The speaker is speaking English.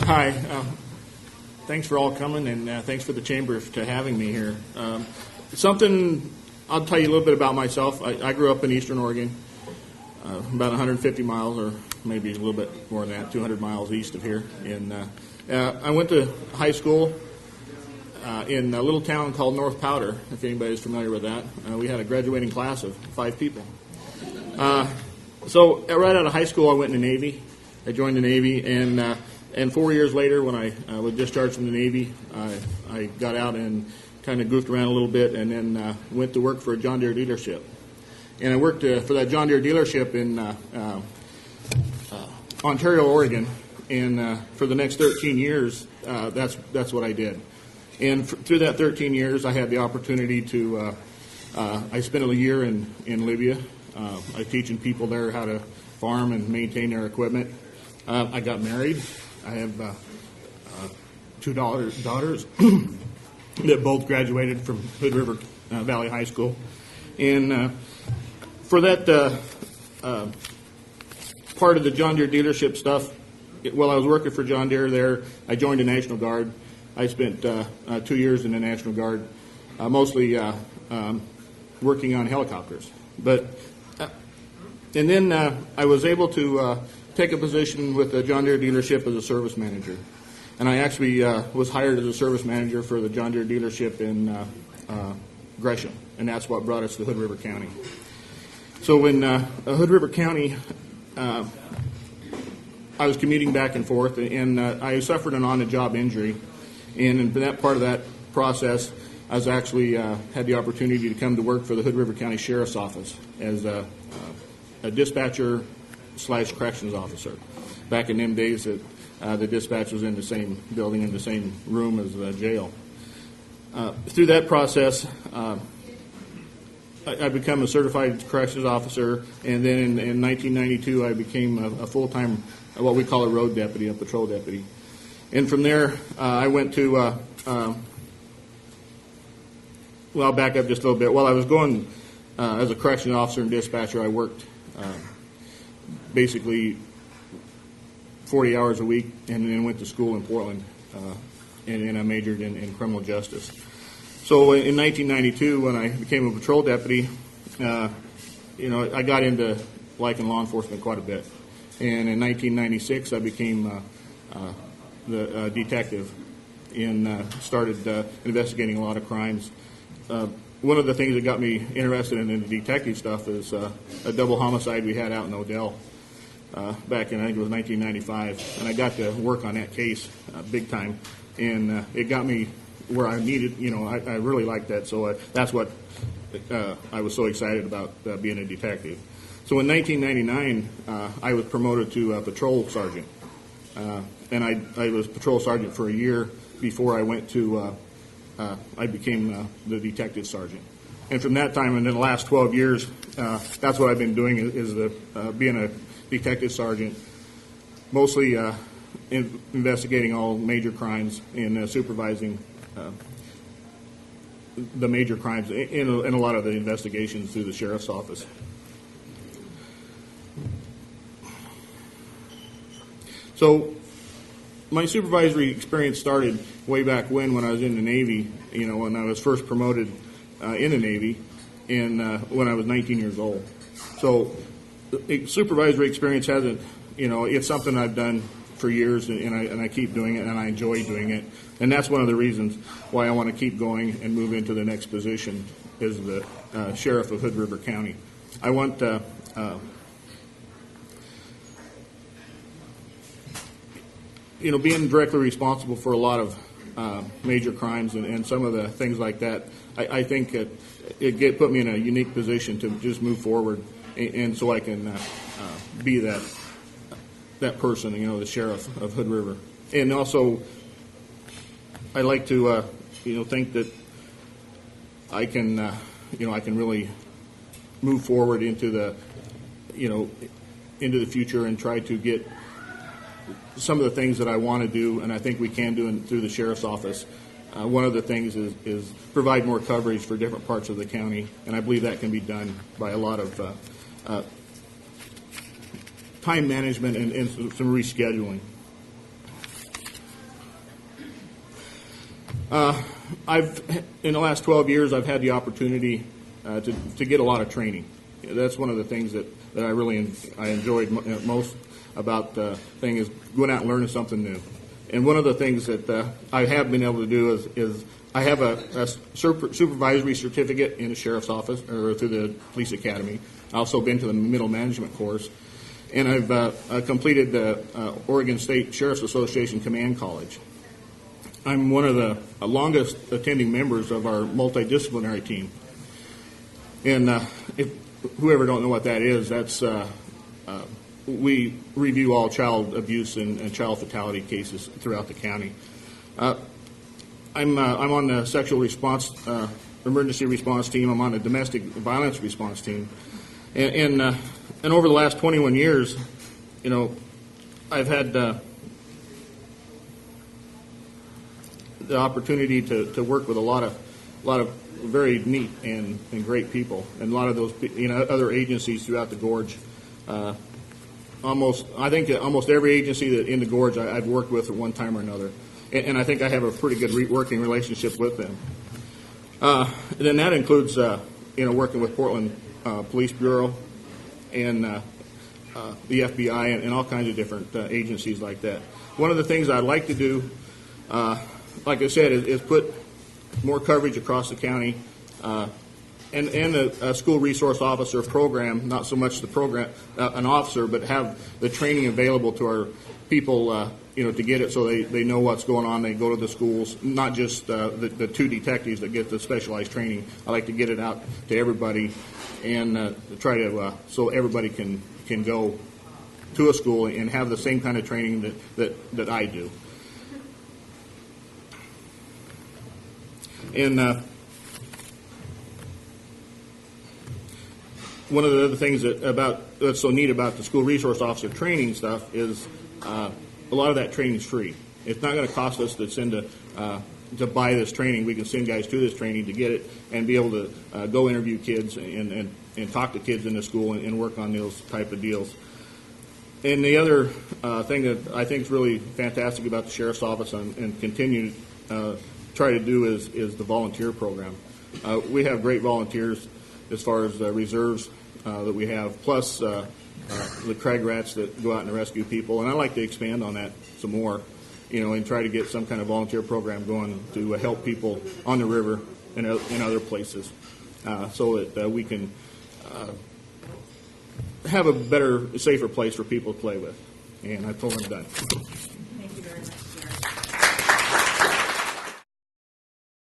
Hi. Thanks for all coming, and thanks for the chamber to having me here. Something I'll tell you a little bit about myself. I grew up in Eastern Oregon, about 150 miles, or maybe a little bit more than that, 200 miles east of here. And I went to high school in a little town called North Powder, if anybody's familiar with that. We had a graduating class of 5 people. So right out of high school, I went in the Navy. I joined the Navy, and 4 years later, when I was discharged from the Navy, I got out and kind of goofed around a little bit, and then went to work for a John Deere dealership. And I worked for that John Deere dealership in Ontario, Oregon, and for the next 13 years, that's what I did. And through that 13 years, I had the opportunity to. I spent a year in Libya. I teaching people there how to farm and maintain their equipment. I got married. I have 2 daughters that both graduated from Hood River Valley High School. And for that part of the John Deere dealership stuff, while I was working for John Deere there, I joined the National Guard. I spent 2 years in the National Guard, mostly working on helicopters. And then I was able to take a position with the John Deere dealership as a service manager. And I actually was hired as a service manager for the John Deere dealership in Gresham, and that's what brought us to Hood River County. So in Hood River County, I was commuting back and forth, and I suffered an on-the-job injury. And in that part of that process, I was actually had the opportunity to come to work for the Hood River County Sheriff's Office as a dispatcher / corrections officer. Back in them days, the dispatch was in the same building, in the same room as the jail. Through that process, I became a certified corrections officer, and then in 1992, I became a full-time, what we call a road deputy, a patrol deputy. And from there, I went to, well, I'll back up just a little bit. While I was going as a corrections officer and dispatcher, I worked basically 40 hours a week, and then went to school in Portland, and I majored in criminal justice. So in 1992, when I became a patrol deputy, I got into liking law enforcement quite a bit. And in 1996, I became the detective and started investigating a lot of crimes. One of the things that got me interested in the detective stuff is a double homicide we had out in Odell back in, I think it was 1995. And I got to work on that case big time. And it got me where I needed, I really liked that. So that's what I was so excited about being a detective. So in 1999, I was promoted to patrol sergeant. And I was patrol sergeant for a year before I went to, I became the detective sergeant. And from that time, and in the last 12 years, that's what I've been doing is being a detective sergeant, mostly investigating all major crimes and supervising the major crimes in a lot of the investigations through the sheriff's office. So my supervisory experience started way back when I was in the Navy, when I was first promoted in the Navy, and when I was 19 years old. So supervisory experience hasn't, it's something I've done for years, and I keep doing it, and I enjoy doing it. And that's one of the reasons why I want to keep going and move into the next position as the sheriff of Hood River County. I want being directly responsible for a lot of major crimes and some of the things like that, I think it put me in a unique position to just move forward, and so I can be that person, the sheriff of Hood River. And also, I like to, think that I can, I can really move forward into the, into the future and try to get some of the things that I want to do, and I think we can do through the sheriff's office. One of the things is provide more coverage for different parts of the county, and I believe that can be done by a lot of time management and some rescheduling. In the last 12 years, I've had the opportunity to get a lot of training. That's one of the things that I really I enjoyed most about the thing is going out and learning something new. And one of the things that I have been able to do is I have a supervisory certificate in the sheriff's office or through the police academy. I've also been to the middle management course. And I've completed the Oregon State Sheriff's Association Command College. I'm one of the longest attending members of our multidisciplinary team. And if whoever don't know what that is, that's we review all child abuse and child fatality cases throughout the county. I'm on the sexual response emergency response team. I'm on the domestic violence response team, and over the last 21 years, I've had the opportunity to work with a lot of very neat and great people, and a lot of those other agencies throughout the gorge. I think almost every agency that in the gorge I've worked with at one time or another, and I think I have a pretty good working relationship with them. Then that includes working with Portland Police Bureau and the FBI and all kinds of different agencies like that. One of the things I'd like to do, like I said, is put more coverage across the county, and a school resource officer program, not so much the program, an officer, but have the training available to our people, to get it so they know what's going on. They go to the schools, not just the two detectives that get the specialized training. I like to get it out to everybody and try to so everybody can go to a school and have the same kind of training that I do. And one of the other things that's so neat about the school resource officer training stuff is a lot of that training is free. It's not going to cost us to buy this training. We can send guys to this training to get it and be able to go interview kids and talk to kids in the school and work on those type of deals. And the other thing that I think is really fantastic about the sheriff's office and continue try to do is the volunteer program. We have great volunteers as far as reserves that we have, plus the Craig Rats that go out and rescue people. And I'd like to expand on that some more, and try to get some kind of volunteer program going to help people on the river and in other places so that we can have a better, safer place for people to play with. And I told them done.